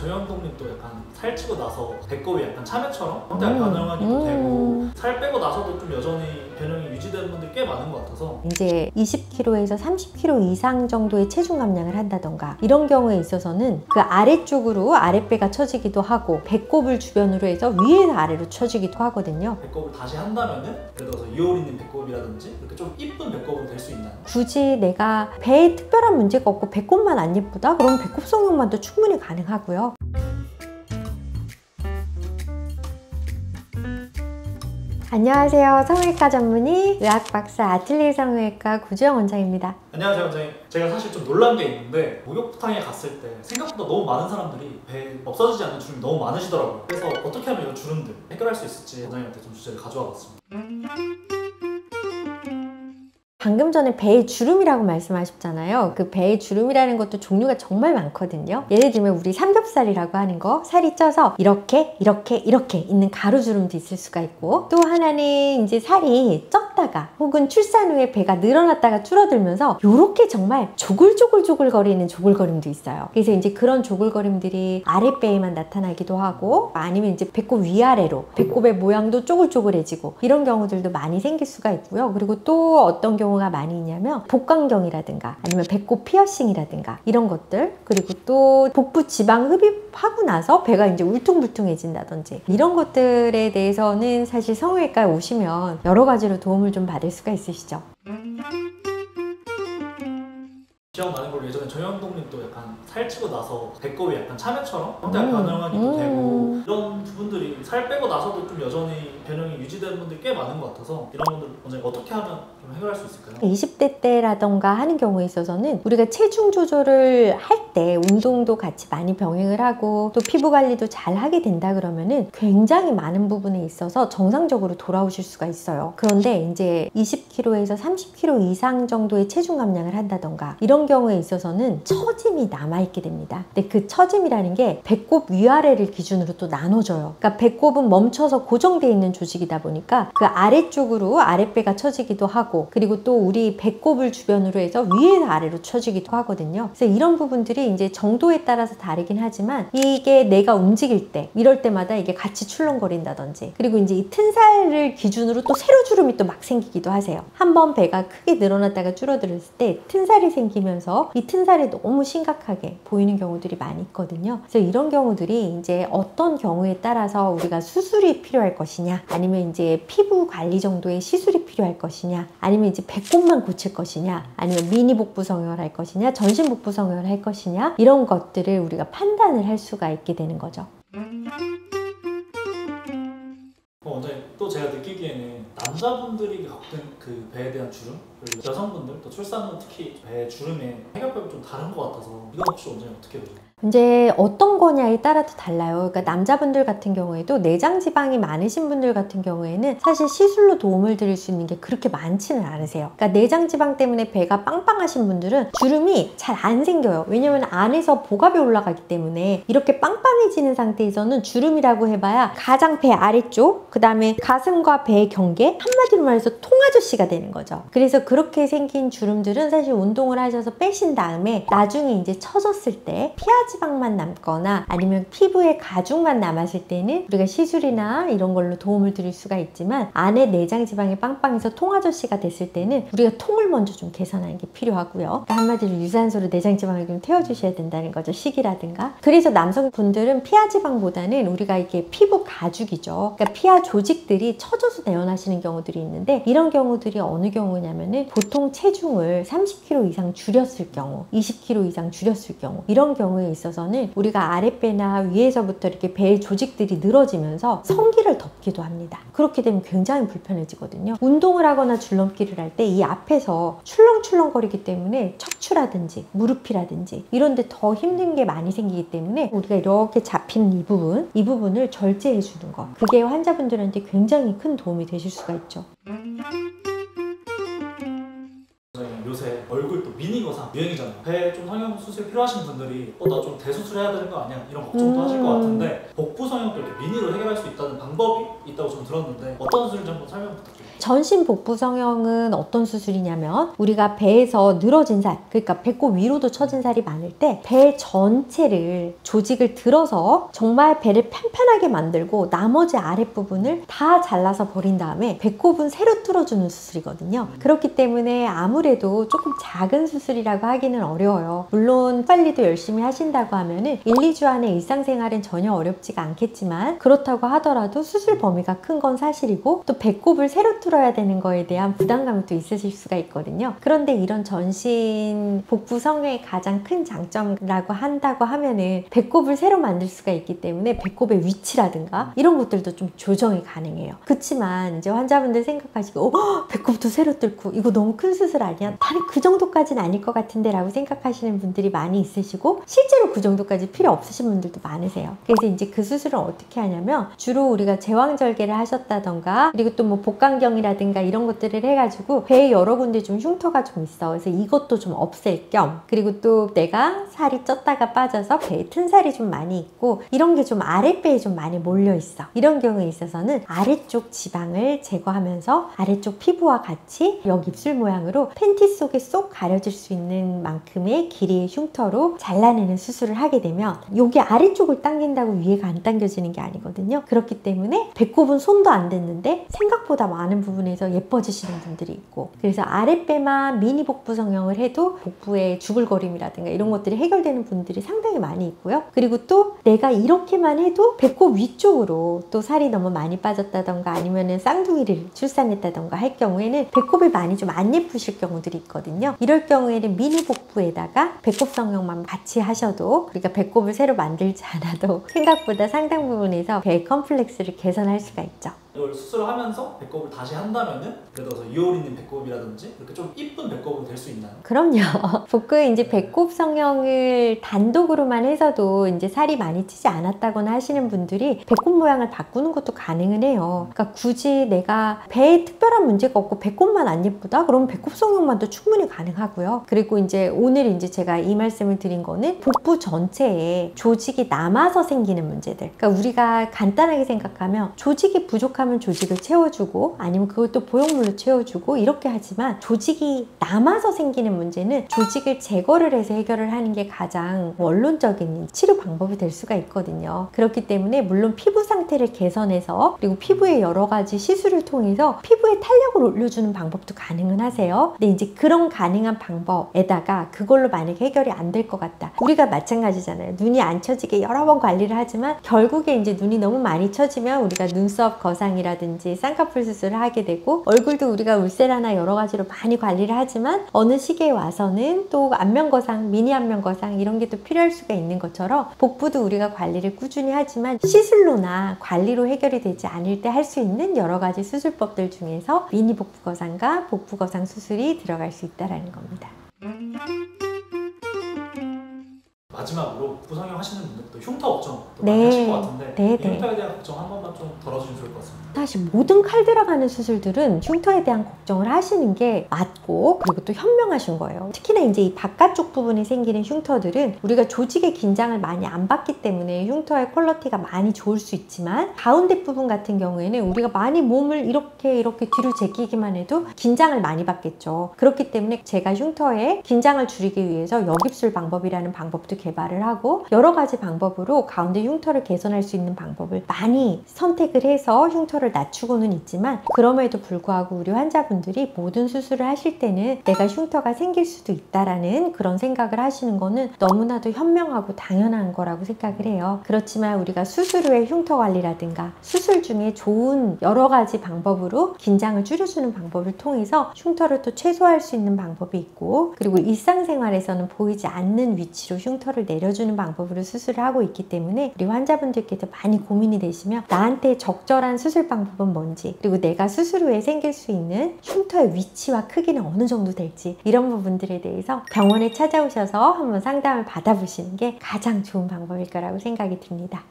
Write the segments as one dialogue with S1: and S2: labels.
S1: 정형동님도 약간 살찌고 나서 배꼽이 약간 참외처럼 형태가 변형하기도 되고 살 빼고 나서도 좀 여전히 변형이 유지되는 분들이 꽤 많은 것 같아서
S2: 이제 20kg에서 30kg 이상 정도의 체중 감량을 한다던가 이런 경우에 있어서는 그 아래쪽으로 아랫배가 처지기도 하고 배꼽을 주변으로 해서 위에서 아래로 처지기도 하거든요.
S1: 배꼽을 다시 한다면은 예를 들어서 이효리 님 배꼽이라든지 이렇게 좀 이쁜 배꼽으로 될 수 있나요?
S2: 굳이 내가 배에 특별한 문제가 없고 배꼽만 안 예쁘다? 그럼 배꼽 성형만도 충분히 가능하고요. 안녕하세요. 성형외과 전문의 의학박사 아틀리에 성형외과 구주영 원장입니다.
S1: 안녕하세요 원장님. 제가 사실 좀 놀란 게 있는데 목욕탕에 갔을 때 생각보다 너무 많은 사람들이 배에 없어지지 않는 주름이 너무 많으시더라고요. 그래서 어떻게 하면 이런 주름들 해결할 수 있을지 원장님한테 좀 주제를 가져와 봤습니다.
S2: 방금 전에 배의 주름이라고 말씀하셨잖아요. 그 배의 주름이라는 것도 종류가 정말 많거든요. 예를 들면 우리 삼겹살이라고 하는 거, 살이 쪄서 이렇게 있는 가루주름도 있을 수가 있고, 또 하나는 이제 살이 쪘다가 혹은 출산 후에 배가 늘어났다가 줄어들면서 이렇게 정말 조글조글 거리는 조글거림도 있어요. 그래서 이제 그런 조글거림들이 아랫배에만 나타나기도 하고, 아니면 이제 배꼽 위아래로 배꼽의 모양도 쪼글쪼글해지고 이런 경우들도 많이 생길 수가 있고요. 그리고 또 어떤 경우가 많이 있냐면 복강경이라든가 아니면 배꼽 피어싱이라든가 이런 것들, 그리고 또 복부 지방 흡입하고 나서 배가 이제 울퉁불퉁해진다든지 이런 것들에 대해서는 사실 성형외과에 오시면 여러 가지로 도움을 좀 받을 수가 있으시죠.
S1: 기억나는 걸로 예전에 정형동님도 약간 살찌고 나서 배꼽이 약간 참외처럼 형태가 변형하기도 되고 이런 부분들이 살 빼고 나서도 좀 여전히 변형이 유지되는 분들이 꽤 많은 것 같아서 이런 분들 원장님 어떻게 하면 좀 해결할 수 있을까요?
S2: 20대 때라던가 하는 경우에 있어서는 우리가 체중 조절을 할 때 운동도 같이 많이 병행을 하고 또 피부 관리도 잘 하게 된다 그러면은 굉장히 많은 부분에 있어서 정상적으로 돌아오실 수가 있어요. 그런데 이제 20kg에서 30kg 이상 정도의 체중 감량을 한다던가 이런 경우에 있어서는 처짐이 남아있게 됩니다. 근데 그 처짐이라는 게 배꼽 위아래를 기준으로 또 나눠져요. 그러니까 배꼽은 멈춰서 고정되어 있는 조직이다 보니까 그 아래쪽으로 아랫배가 처지기도 하고, 그리고 또 우리 배꼽을 주변으로 해서 위에서 아래로 처지기도 하거든요. 그래서 이런 부분들이 이제 정도에 따라서 다르긴 하지만 이게 내가 움직일 때 이럴 때마다 이게 같이 출렁거린다든지, 그리고 이제 이 튼살을 기준으로 또 세로 주름이 또 막 생기기도 하세요. 한번 배가 크게 늘어났다가 줄어들었을 때 튼살이 생기면서 이 튼살이 너무 심각하게 보이는 경우들이 많이 있거든요. 그래서 이런 경우들이 이제 어떤 경우에 따라서 우리가 수술이 필요할 것이냐, 아니면 이제 피부 관리 정도의 시술이 필요할 것이냐, 아니면 이제 배꼽만 고칠 것이냐, 아니면 미니 복부 성형을 할 것이냐, 전신 복부 성형을 할 것이냐, 이런 것들을 우리가 판단을 할 수가 있게 되는 거죠.
S1: 원장님 또 제가 느끼기에는 남자분들이 겪는 그 배에 대한 주름, 그리고 여성분들 또 출산 후 특히 배 주름의 해결법이 좀 다른 것 같아서 이건 혹시 원장님 어떻게 보세요?
S2: 이제 어떤 거냐에 따라도 달라요. 그러니까 남자분들 같은 경우에도 내장 지방이 많으신 분들 같은 경우에는 사실 시술로 도움을 드릴 수 있는 게 그렇게 많지는 않으세요. 그러니까 내장 지방 때문에 배가 빵빵하신 분들은 주름이 잘 안 생겨요. 왜냐면 안에서 복압이 올라가기 때문에 이렇게 빵빵해지는 상태에서는 주름이라고 해봐야 가장 배 아래쪽, 그 다음에 가슴과 배의 경계, 한마디로 말해서 통아저씨가 되는 거죠. 그래서 그렇게 생긴 주름들은 사실 운동을 하셔서 빼신 다음에 나중에 이제 처졌을 때 피하지방만 남거나 아니면 피부에 가죽만 남았을 때는 우리가 시술이나 이런 걸로 도움을 드릴 수가 있지만, 안에 내장 지방이 빵빵해서 통아저씨가 됐을 때는 우리가 통을 먼저 좀 개선하는 게 필요하고요. 그러니까 한마디로 유산소로 내장 지방을 좀 태워주셔야 된다는 거죠. 식이라든가. 그래서 남성분들은 피하지방보다는 우리가 이게 피부 가죽이죠. 그러니까 피하 조직들이 처져서 내원하시는 경우들이 있는데, 이런 경우들이 어느 경우냐면은 보통 체중을 30kg 이상 줄였을 경우, 20kg 이상 줄였을 경우, 이런 경우에 있어서는 우리가 아랫배나 위에서부터 이렇게 배의 조직들이 늘어지면서 성기를 덮기도 합니다. 그렇게 되면 굉장히 불편해지거든요. 운동을 하거나 줄넘기를 할 때 이 앞에서 출렁출렁거리기 때문에 척추라든지 무릎이라든지 이런 데 더 힘든 게 많이 생기기 때문에 우리가 이렇게 잡히는 이 부분을 절제해 주는 거, 그게 환자분들한테 굉장히 큰 도움이 되실 수가 있죠.
S1: 요새 얼굴 또 미니 거상 유행이잖아요. 배 좀 성형 수술 필요하신 분들이 나 좀 대수술 해야 되는 거 아니야? 이런 걱정도 하실 것 같은데 복부 성형도 이렇게 미니로 해결할 수 있다는 방법이 있다고 좀 들었는데 어떤 수술인지 한번 설명 부탁드립니다.
S2: 전신 복부 성형은 어떤 수술이냐면 우리가 배에서 늘어진 살, 그러니까 배꼽 위로도 처진 살이 많을 때 배 전체를 조직을 들어서 정말 배를 편편하게 만들고 나머지 아랫부분을 다 잘라서 버린 다음에 배꼽은 새로 뚫어주는 수술이거든요. 그렇기 때문에 아무래도 조금 작은 수술이라고 하기는 어려워요. 물론 관리도 열심히 하신다고 하면은 1, 2주 안에 일상생활은 전혀 어렵지가 않겠지만 그렇다고 하더라도 수술 범위가 큰 건 사실이고 또 배꼽을 새로 뚫어야 되는 거에 대한 부담감이 또 있으실 수가 있거든요. 그런데 이런 전신 복부 성형의 가장 큰 장점이라고 한다고 하면은 배꼽을 새로 만들 수가 있기 때문에 배꼽의 위치라든가 이런 것들도 좀 조정이 가능해요. 그렇지만 이제 환자분들 생각하시고 배꼽도 새로 뚫고 이거 너무 큰 수술 아니야? 나는 그 정도까지는 아닐 것 같은데 라고 생각하시는 분들이 많이 있으시고 실제로 그 정도까지 필요 없으신 분들도 많으세요. 그래서 이제 그 수술을 어떻게 하냐면 주로 우리가 제왕절개를 하셨다던가 그리고 또 뭐 복강경이라든가 이런 것들을 해가지고 배에 여러 군데 좀 흉터가 좀 있어. 그래서 이것도 좀 없앨 겸 그리고 또 내가 살이 쪘다가 빠져서 배에 튼살이 좀 많이 있고 이런 게 좀 아랫배에 좀 많이 몰려 있어. 이런 경우에 있어서는 아래쪽 지방을 제거하면서 아래쪽 피부와 같이 여기 입술 모양으로 팬티 속에 쏙 가려질 수 있는 만큼의 길이의 흉터로 잘라내는 수술을 하게 되면 여기 아래쪽을 당긴다고 위에가 안 당겨지는 게 아니거든요. 그렇기 때문에 배꼽은 손도 안 댔는데 생각보다 많은 부분에서 예뻐지시는 분들이 있고 그래서 아랫배만 미니 복부 성형을 해도 복부의 주글거림이라든가 이런 것들이 해결되는 분들이 상당히 많이 있고요. 그리고 또 내가 이렇게만 해도 배꼽 위쪽으로 또 살이 너무 많이 빠졌다던가 아니면은 쌍둥이를 출산했다던가 할 경우에는 배꼽이 많이 좀 안 예쁘실 경우들이 있거든요. 이럴 경우에는 미니 복부에다가 배꼽 성형만 같이 하셔도 그러니까 배꼽을 새로 만들지 않아도 생각보다 상당 부분에서 배 컴플렉스를 개선할 수가 있죠.
S1: 이걸 수술을 하면서 배꼽을 다시 한다면은 예를 들어서 이효리 님 배꼽이라든지 이렇게 좀 이쁜 배꼽으로 될 수 있나요?
S2: 그럼요. 복부에 이제 배꼽 성형을 단독으로만 해서도 이제 살이 많이 찌지 않았다거나 하시는 분들이 배꼽 모양을 바꾸는 것도 가능은 해요. 그러니까 굳이 내가 배에 특별한 문제가 없고 배꼽만 안 예쁘다? 그럼 배꼽 성형만도 충분히 가능하고요. 그리고 이제 오늘 이제 제가 이 말씀을 드린 거는 복부 전체에 조직이 남아서 생기는 문제들. 그러니까 우리가 간단하게 생각하면 조직이 부족하면 조직을 채워주고 아니면 그것도 보형물로 채워주고 이렇게 하지만 조직이 남아서 생기는 문제는 조직을 제거를 해서 해결을 하는 게 가장 원론적인 치료 방법이 될 수가 있거든요. 그렇기 때문에 물론 피부 상태를 개선해서 그리고 피부의 여러 가지 시술을 통해서 피부의 탄력을 올려주는 방법도 가능은 하세요. 근데 이제 그런 가능한 방법에다가 그걸로 만약에 해결이 안 될 것 같다. 우리가 마찬가지잖아요. 눈이 안 처지게 여러 번 관리를 하지만 결국에 이제 눈이 너무 많이 처지면 우리가 눈썹 거상이라든지 쌍꺼풀 수술을 하게 되고 얼굴도 우리가 울세라나 여러 가지로 많이 관리를 하지만 어느 시기에 와서는 또 안면거상, 미니 안면거상 이런 게 또 필요할 수가 있는 것처럼 복부도 우리가 관리를 꾸준히 하지만 시술로나 관리로 해결이 되지 않을 때 할 수 있는 여러 가지 수술법들 중에서 미니 복부 거상과 복부 거상 수술이 들어갈 수 있다는 겁니다.
S1: 마지막으로 복부 성형 하시는 분들도 흉터 걱정 또 많이 하실 것 같은데 이 흉터에 대한 걱정 한 번만 좀 덜어주시면 좋을 것 같습니다.
S2: 사실 모든 칼 들어가는 수술들은 흉터에 대한 걱정을 하시는 게 맞고 그리고 또 현명하신 거예요. 특히나 이제 이 바깥쪽 부분에 생기는 흉터들은 우리가 조직의 긴장을 많이 안 받기 때문에 흉터의 퀄리티가 많이 좋을 수 있지만 가운데 부분 같은 경우에는 우리가 많이 몸을 이렇게 뒤로 제끼기만 해도 긴장을 많이 받겠죠. 그렇기 때문에 제가 흉터에 긴장을 줄이기 위해서 역입술 방법이라는 방법도 개발을 하고 여러 가지 방법으로 가운데 흉터를 개선할 수 있는 방법을 많이 선택을 해서 흉터를 낮추고는 있지만 그럼에도 불구하고 우리 환자분들이 모든 수술을 하실 때는 내가 흉터가 생길 수도 있다라는 그런 생각을 하시는 거는 너무나도 현명하고 당연한 거라고 생각을 해요. 그렇지만 우리가 수술 후에 흉터 관리라든가 수술 중에 좋은 여러 가지 방법으로 긴장을 줄여주는 방법을 통해서 흉터를 또 최소화할 수 있는 방법이 있고 그리고 일상생활에서는 보이지 않는 위치로 흉터를 내려주는 방법으로 수술을 하고 있기 때문에 우리 환자분들께서 많이 고민이 되시면 나한테 적절한 수술 방법은 뭔지 그리고 내가 수술 후에 생길 수 있는 흉터의 위치와 크기는 어느 정도 될지 이런 부분들에 대해서 병원에 찾아오셔서 한번 상담을 받아보시는 게 가장 좋은 방법일 거라고 생각이 듭니다.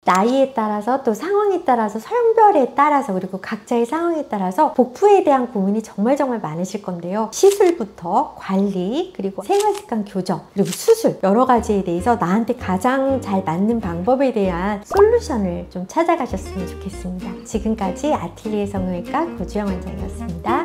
S2: 나이에 따라서 또 상황에 따라서 성별에 따라서 그리고 각자의 상황에 따라서 복부에 대한 고민이 정말 많으실 건데요. 시술부터 관리 그리고 생활습관 교정 그리고 수술 여러 가지에 대해서 나한테 가장 잘 맞는 방법에 대한 솔루션을 좀 찾아가셨으면 좋겠습니다. 지금까지 아틀리에 성형외과 고주영 원장이었습니다.